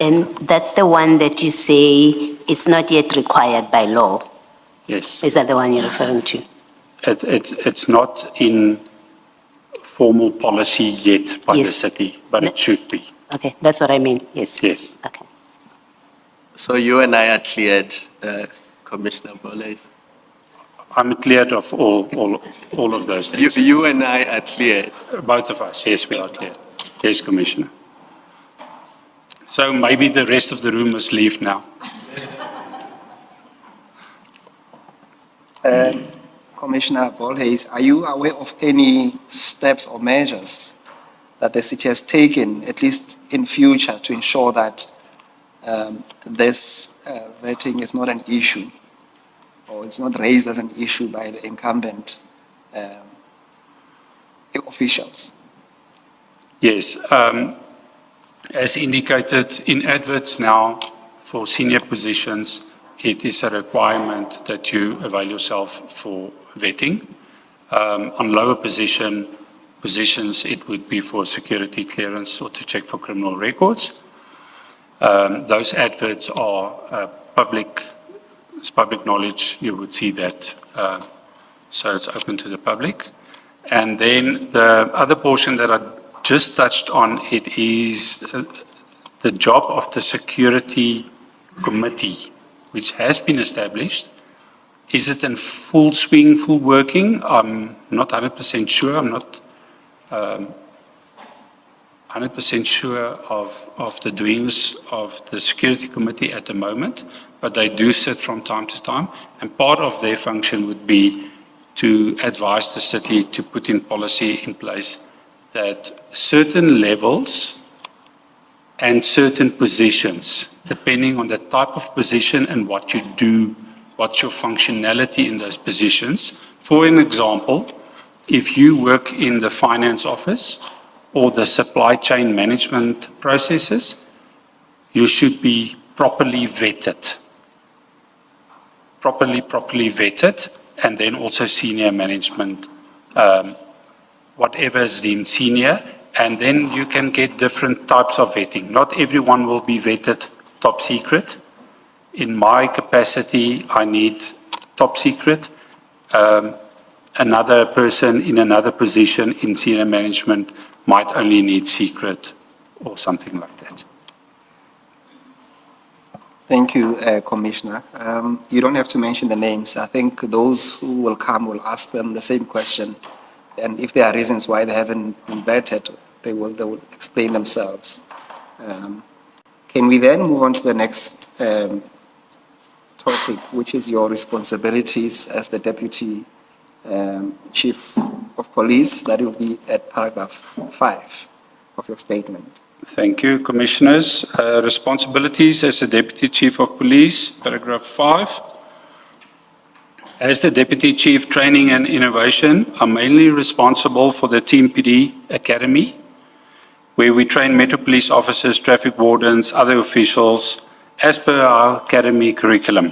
And that's the one that you say it's not yet required by law. Yes. Is that the one you're referring to? It's not in formal policy yet by the Yes. city, but it should be. Okay, that's what I mean, yes. Yes. Okay. So you and I are cleared, Commissioner Boles. I'm cleared of all of those things. You and I are cleared. Both of us, yes, we are clear. Yes, Commissioner. So maybe the rest of the room must leave now. Commissioner Bolhayes, are you aware of any steps or measures that the city has taken, at least in future, to ensure that this vetting is not an issue, or it's not raised as an issue by the incumbent officials? Yes. As indicated in adverts now, for senior positions, it is a requirement that you avail yourself for vetting. On lower positions, it would be for security clearance or to check for criminal records. Those adverts are public, it's public knowledge, you would see that. So it's open to the public. And then the other portion that I just touched on, it is the job of the security committee, which has been established. Is it in full swing, full working? I'm not 100% sure. I'm not 100% sure of the doings of the security committee at the moment, but they do sit from time to time. And part of their function would be to advise the city to put in policy in place that certain levels and certain positions, depending on the type of position and what you do, what's your functionality in those positions. For an example, if you work in the finance office or the supply chain management processes, you should be properly vetted. Properly vetted, and then also senior management, whatever is deemed senior, and then you can get different types of vetting. Not everyone will be vetted top secret. In my capacity, I need top secret. Another person in another position in senior management might only need secret or something like that. Thank you, Commissioner. You don't have to mention the names. I think those who will come will ask them the same question. And if there are reasons why they haven't been vetted, they will explain themselves. Can we then move on to the next topic, which is your responsibilities as the Deputy Chief of Police? That will be at paragraph 5 of your statement. Thank you, Commissioners. Responsibilities as a Deputy Chief of Police, paragraph 5. As the Deputy Chief Training and Innovation, I'm mainly responsible for the Team PD Academy, where we train Metro Police officers, traffic wardens, other officials, as per our academy curriculum.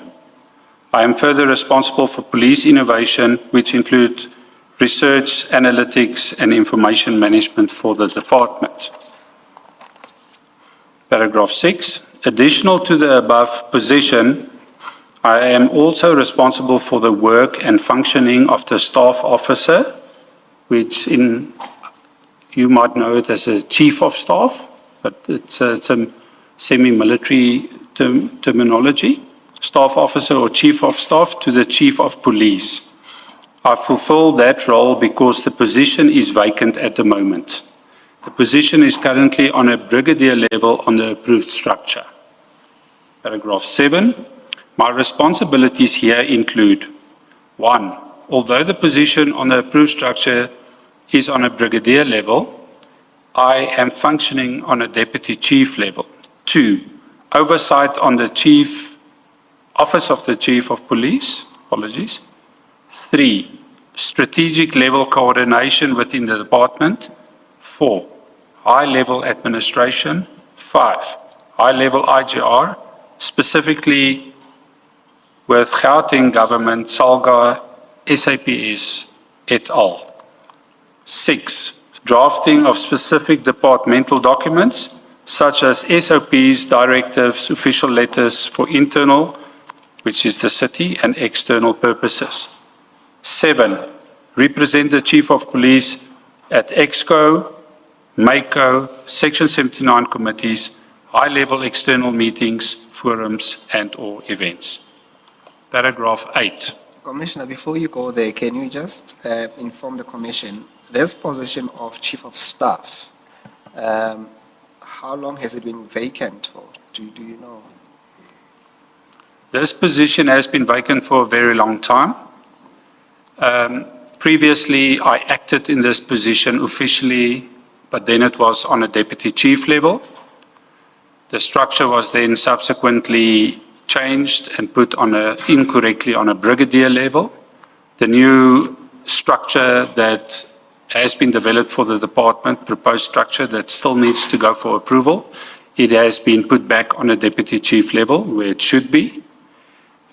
I am further responsible for police innovation, which include research, analytics, and information management for the department. Paragraph 6. Additional to the above position, I am also responsible for the work and functioning of the staff officer, which you might know it as a chief of staff, but it's a semi-military terminology. Staff officer or chief of staff to the chief of police. I fulfill that role because the position is vacant at the moment. The position is currently on a brigadier level on the approved structure. Paragraph 7. My responsibilities here include: 1. Although the position on the approved structure is on a brigadier level, I am functioning on a deputy chief level. 2. Oversight on the office of the Chief of Police. 3. Strategic level coordination within the department. 4. High level administration. 5. High level IGR, specifically with Gauteng Government, SALGA, SAPS, et al. 6. Drafting of specific departmental documents such as SOPs, directives, official letters for internal, which is the city, and external purposes. 7, represent the Chief of Police at EXCO, MACO, Section 79 committees, high-level external meetings, forums, and/or events. Paragraph 8. Commissioner, before you go there, can you just inform the Commission, this position of Chief of Staff, how long has it been vacant for? Do you know? This position has been vacant for a very long time. Previously, I acted in this position officially, but then it was on a deputy chief level. The structure was then subsequently changed and put incorrectly on a brigadier level. The new structure that has been developed for the department, proposed structure that still needs to go for approval, it has been put back on a deputy chief level where it should be.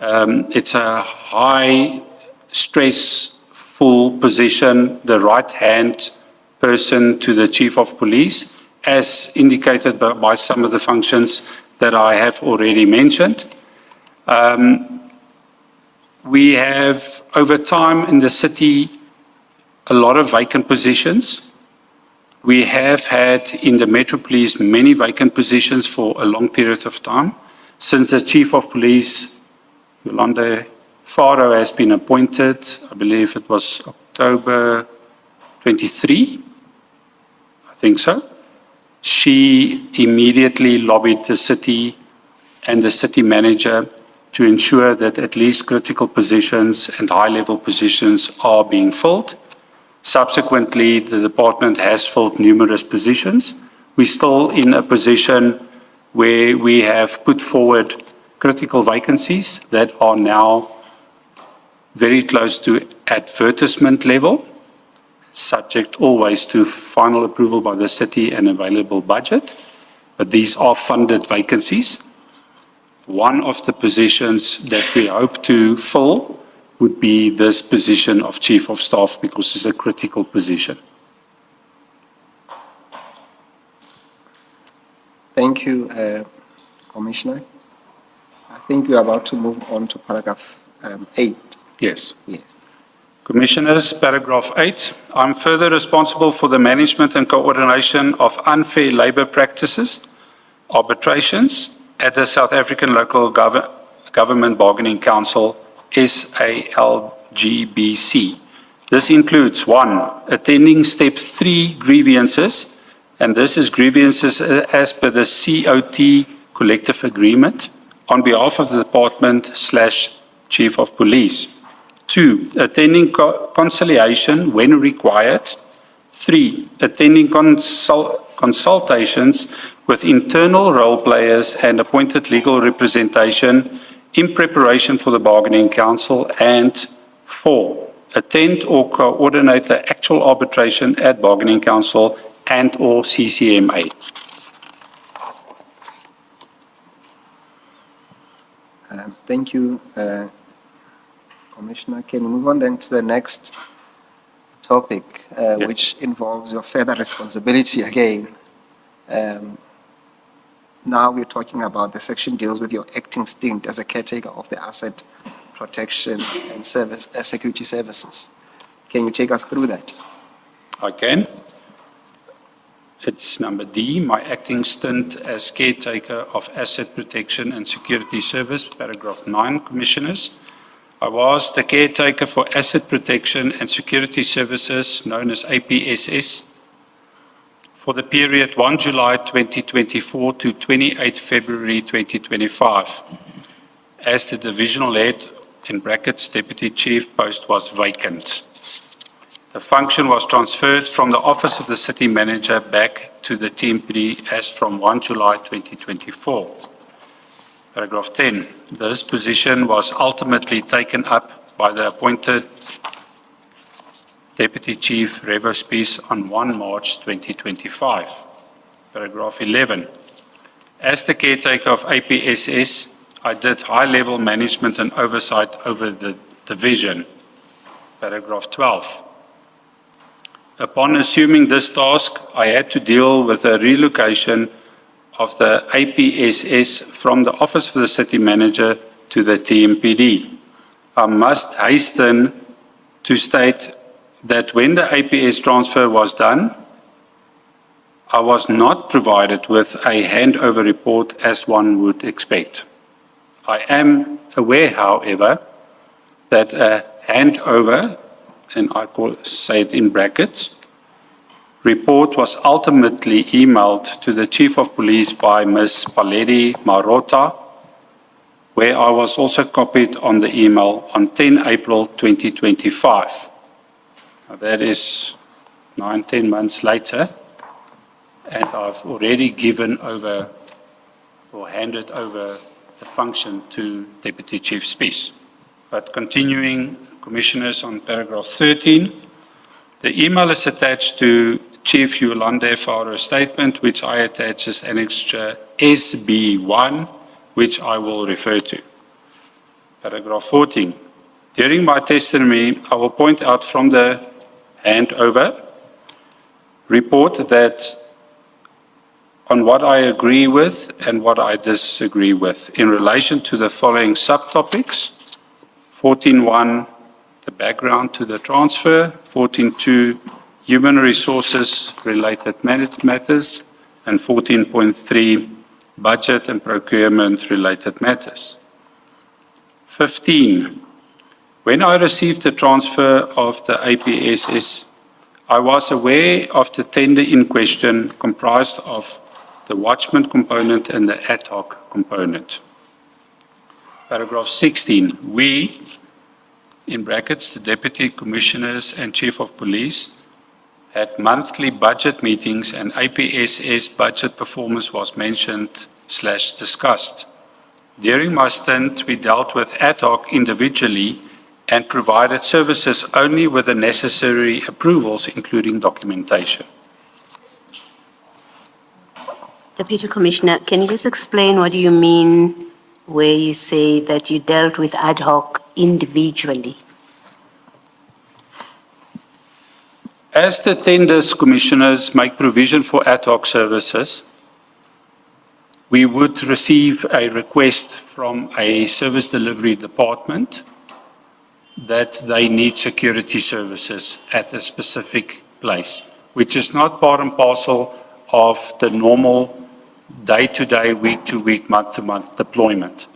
It's a high stressful position, the right-hand person to the Chief of Police, as indicated by some of the functions that I have already mentioned. We have, over time in the city, a lot of vacant positions. We have had in the Metro Police many vacant positions for a long period of time. Since the Chief of Police, Yolande Faro, has been appointed, I believe it was October 23, I think so. She immediately lobbied the city and the city manager to ensure that at least critical positions and high-level positions are being filled. Subsequently, the department has filled numerous positions. We're still in a position where we have put forward critical vacancies that are now very close to advertisement level, subject always to final approval by the city and available budget. But these are funded vacancies. One of the positions that we hope to fill would be this position of Chief of Staff, because it's a critical position. Thank you, Commissioner. I think we are about to move on to paragraph 8. Yes. Yes. Commissioners, paragraph 8. I'm further responsible for the management and coordination of unfair labour practices, arbitrations at the South African Local Government Bargaining Council, SALGBC. This includes 1, attending step 3 grievances, and this is grievances as per the COT collective agreement on behalf of the department/Chief of Police. 2, attending conciliation when required. 3, attending consultations with internal role players and appointed legal representation in preparation for the bargaining council. And 4, attend or coordinate the actual arbitration at bargaining council and/or CCMA. Thank you, Commissioner. Can we move on then to the next topic, Yes. which involves your further responsibility again? Now we're talking about the section deals with your acting stint as a caretaker of the asset protection and security services. Can you take us through that? I can. It's number D, my acting stint as caretaker of asset protection and security service, paragraph 9, Commissioners. I was the caretaker for asset protection and security services, known as APSS, for the period 1 July 2024 to 28 February 2025, as the divisional head, in brackets, deputy chief post was vacant. The function was transferred from the office of the city manager back to the TMPD as from 1 July 2024. Paragraph 10. This position was ultimately taken up by the appointed Deputy Chief Revo Spies on 1 March 2025. Paragraph 11. As the caretaker of APSS, I did high-level management and oversight over the division. Paragraph 12. Upon assuming this task, I had to deal with the relocation of the APSS from the Office of the City Manager to the TMPD. I must hasten to state that when the APS transfer was done, I was not provided with a handover report as one would expect. I am aware, however, that a handover, and I say it in brackets, report was ultimately emailed to the Chief of Police by Ms. Paledi Marota, where I was also copied on the email on 10 April 2025. Now that is 9-10 months later, and I've already given over or handed over the function to Deputy Chief Spies. But continuing, Commissioners, on paragraph 13, the email is attached to Chief Yolande Faro's statement, which I attach as Annexure SB1, which I will refer to. Paragraph 14. During my testimony, I will point out from the handover report that on what I agree with and what I disagree with in relation to the following subtopics. 14.1, the background to the transfer. 14.2, human resources related matters. And 14.3, budget and procurement related matters. 15, when I received the transfer of the APSS, I was aware of the tender in question comprised of the watchman component and the ad hoc component. Paragraph 16, we, in brackets, the Deputy Commissioners and Chief of Police, had monthly budget meetings and APSS budget performance was mentioned/discussed. During my stint, we dealt with ad hoc individually and provided services only with the necessary approvals, including documentation. Deputy Commissioner, can you just explain what you mean where you say that you dealt with ad hoc individually? As the tenders, Commissioners, make provision for ad hoc services, we would receive a request from a service delivery department that they need security services at a specific place, which is not part and parcel of the normal day-to-day, week-to-week, month-to-month deployment.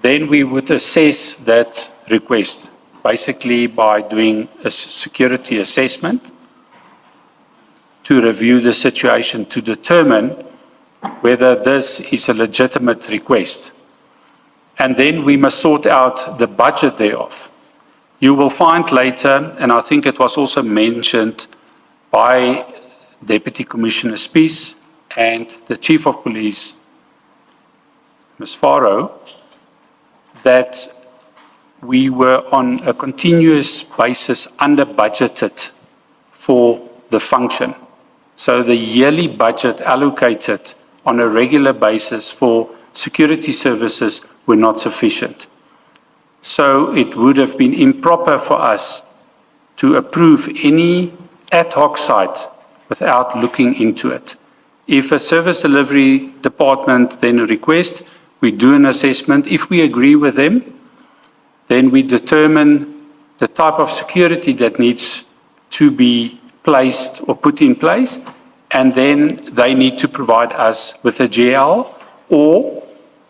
Then we would assess that request, basically by doing a security assessment to review the situation to determine whether this is a legitimate request. And then we must sort out the budget thereof. You will find later, and I think it was also mentioned by Deputy Commissioner Spies and the Chief of Police, Ms. Faro, that we were on a continuous basis under budgeted for the function. So the yearly budget allocated on a regular basis for security services were not sufficient. So it would have been improper for us to approve any ad hoc site without looking into it. If a service delivery department then requests, we do an assessment. If we agree with them, then we determine the type of security that needs to be placed or put in place, and then they need to provide us with a GL or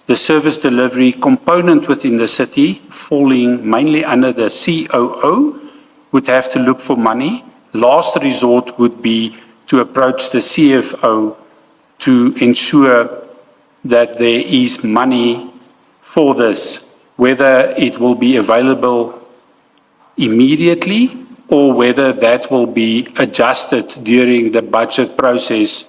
the service delivery component within the city, falling mainly under the COO, would have to look for money. Last resort would be to approach the CFO to ensure that there is money for this, whether it will be available immediately or whether that will be adjusted during the budget process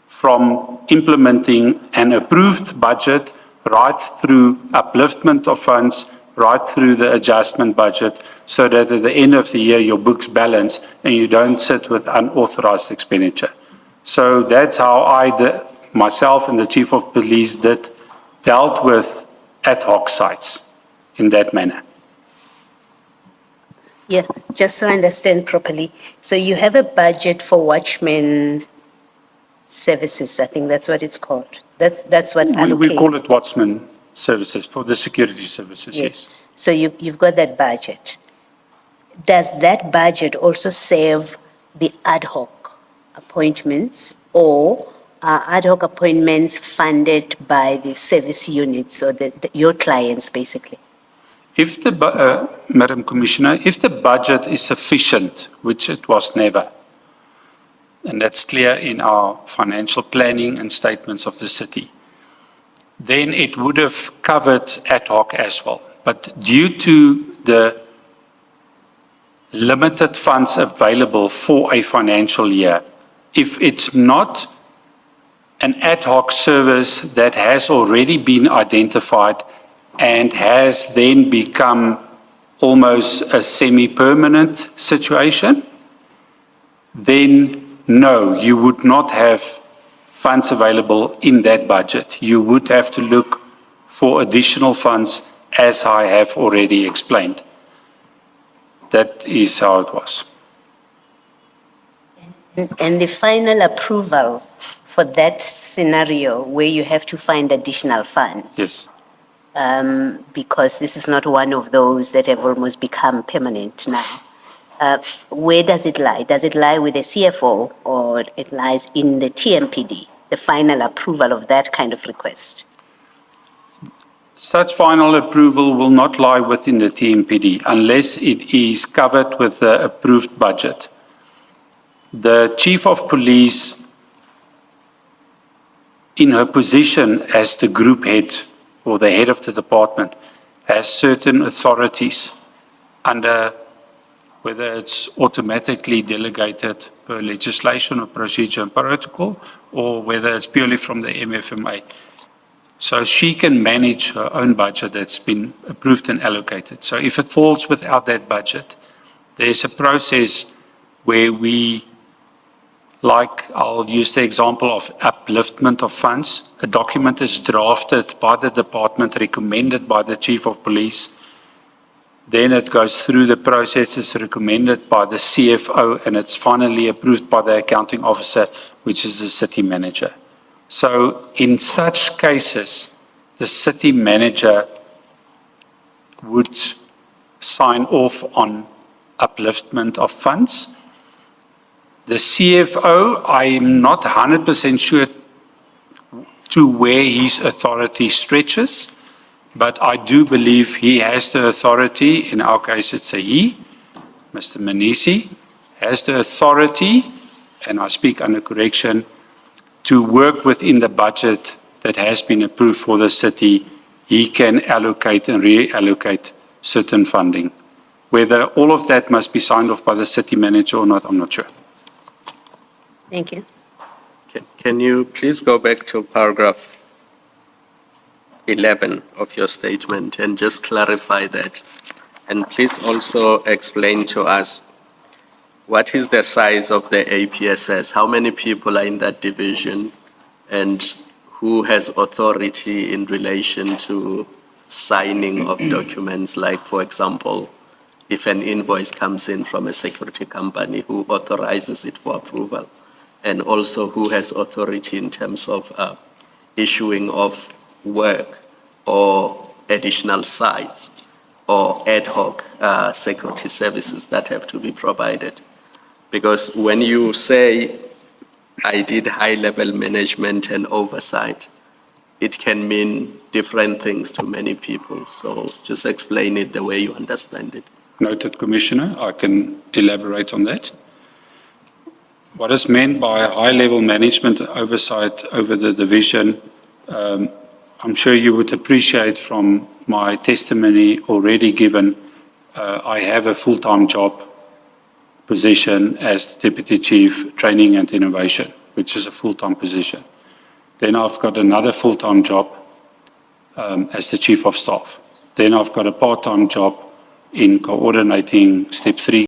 from implementing an approved budget right through upliftment of funds, right through the adjustment budget, so that at the end of the year your books balance and you don't sit with unauthorized expenditure. So that's how myself and the Chief of Police dealt with ad hoc sites in that manner. Yeah, just so I understand properly. So you have a budget for watchmen services, I think that's what it's called. That's what's We allocated. call it Watchman services for the security services, yes. So you've got that budget. Does that budget also serve the ad hoc appointments, or are ad hoc appointments funded by the service units or your clients, basically? If the, Madam Commissioner, if the budget is sufficient, which it was never, and that's clear in our financial planning and statements of the city, then it would have covered ad hoc as well. But due to the limited funds available for a financial year, if it's not an ad hoc service that has already been identified and has then become almost a semi-permanent situation, then no, you would not have funds available in that budget. You would have to look for additional funds, as I have already explained. That is how it was. And the final approval for that scenario where you have to find additional funds? Yes. Because this is not one of those that have almost become permanent now. Where does it lie? Does it lie with the CFO, or it lies in the TMPD, the final approval of that kind of request? Such final approval will not lie within the TMPD unless it is covered with the approved budget. The Chief of Police, in her position as the group head or the head of the department, has certain authorities under whether it's automatically delegated per legislation or procedure and protocol, or whether it's purely from the MFMA. So she can manage her own budget that's been approved and allocated. So if it falls without that budget, there's a process where we, like I'll use the example of upliftment of funds. A document is drafted by the department, recommended by the Chief of Police. Then it goes through the processes recommended by the CFO, and it's finally approved by the accounting officer, which is the city manager. So in such cases, the city manager would sign off on upliftment of funds. The CFO, I'm not 100% sure to where his authority stretches, but I do believe he has the authority, in our case it's a he, Mr. Manisi, has the authority, and I speak under correction, to work within the budget that has been approved for the city. He can allocate and reallocate certain funding. Whether all of that must be signed off by the city manager or not, I'm not sure. Thank you. Can you please go back to paragraph 11 of your statement and just clarify that? And please also explain to us, what is the size of the APSS? How many people are in that division? And who has authority in relation to signing of documents? Like, for example, if an invoice comes in from a security company, who authorizes it for approval? And also who has authority in terms of issuing of work or additional sites or ad hoc security services that have to be provided? Because when you say, I did high-level management and oversight, it can mean different things to many people. So just explain it the way you understand it. Noted, Commissioner. I can elaborate on that. What is meant by high-level management oversight over the division, I'm sure you would appreciate from my testimony already given, I have a full-time job position as Deputy Chief Training and Innovation, which is a full-time position. Then I've got another full-time job as the Chief of Staff. Then I've got a part-time job in coordinating Step 3